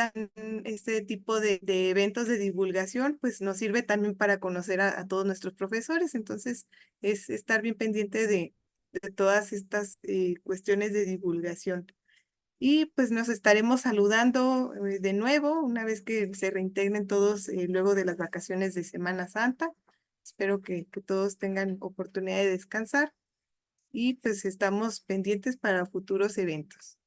este tipo de eventos de divulgación, pues nos sirve también para conocer a todos nuestros profesores. Entonces, es estar bien pendiente de todas estas cuestiones de divulgación. Y pues nos estaremos saludando de nuevo una vez que se reintegren todos luego de las vacaciones de Semana Santa. Espero que todos tengan oportunidad de descansar y pues estamos pendientes para futuros eventos.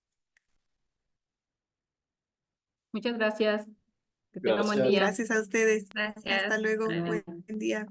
Muchas gracias. Que tengan buen Gracias. día. Gracias a ustedes. Gracias. Hasta luego. Bye. Buen día.